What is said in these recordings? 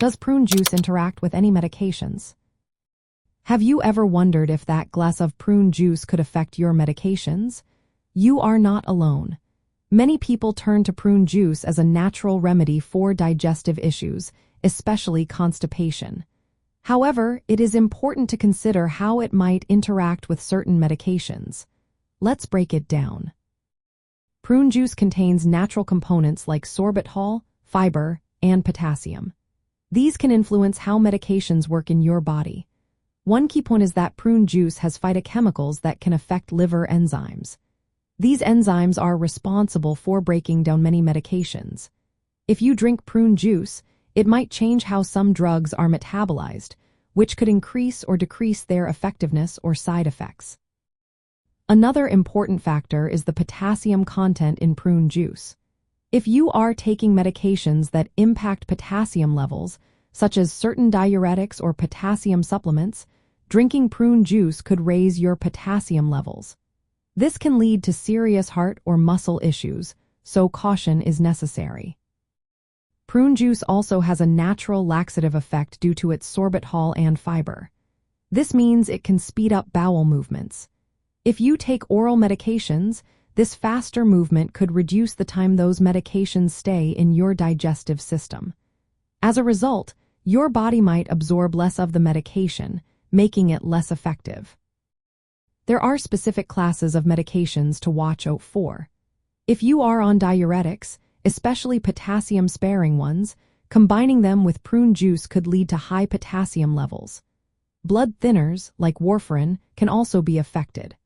Does prune juice interact with any medications? Have you ever wondered if that glass of prune juice could affect your medications? You are not alone. Many people turn to prune juice as a natural remedy for digestive issues, especially constipation. However, it is important to consider how it might interact with certain medications. Let's break it down. Prune juice contains natural components like sorbitol, fiber, and potassium. These can influence how medications work in your body. One key point is that prune juice has phytochemicals that can affect liver enzymes. These enzymes are responsible for breaking down many medications. If you drink prune juice, it might change how some drugs are metabolized, which could increase or decrease their effectiveness or side effects. Another important factor is the potassium content in prune juice. If you are taking medications that impact potassium levels, such as certain diuretics or potassium supplements, drinking prune juice could raise your potassium levels. This can lead to serious heart or muscle issues, so caution is necessary. Prune juice also has a natural laxative effect due to its sorbitol and fiber. This means it can speed up bowel movements. If you take oral medications, this faster movement could reduce the time those medications stay in your digestive system. As a result, your body might absorb less of the medication, making it less effective. There are specific classes of medications to watch out for. If you are on diuretics, especially potassium-sparing ones, combining them with prune juice could lead to high potassium levels. Blood thinners, like warfarin, can also be affected.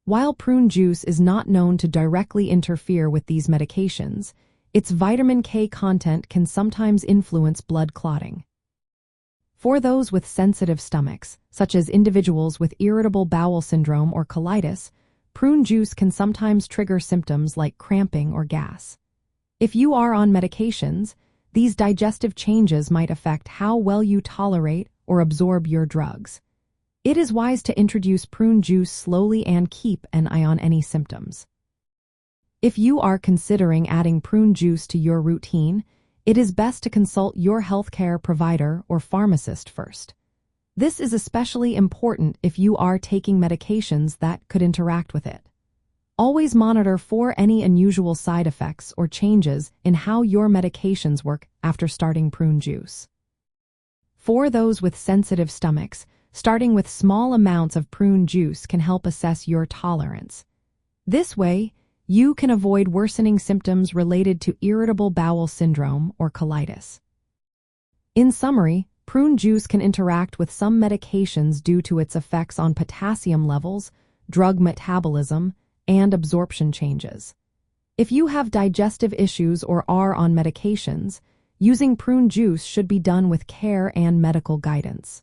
While prune juice is not known to directly interfere with these medications, its vitamin K content can sometimes influence blood clotting. For those with sensitive stomachs, such as individuals with irritable bowel syndrome or colitis, prune juice can sometimes trigger symptoms like cramping or gas. If you are on medications, these digestive changes might affect how well you tolerate or absorb your drugs. It is wise to introduce prune juice slowly and keep an eye on any symptoms. If you are considering adding prune juice to your routine, it is best to consult your healthcare provider or pharmacist first. This is especially important if you are taking medications that could interact with it. Always monitor for any unusual side effects or changes in how your medications work after starting prune juice. For those with sensitive stomachs, starting with small amounts of prune juice can help assess your tolerance. This way, you can avoid worsening symptoms related to irritable bowel syndrome or colitis. In summary, prune juice can interact with some medications due to its effects on potassium levels, drug metabolism, and absorption changes. If you have digestive issues or are on medications, using prune juice should be done with care and medical guidance.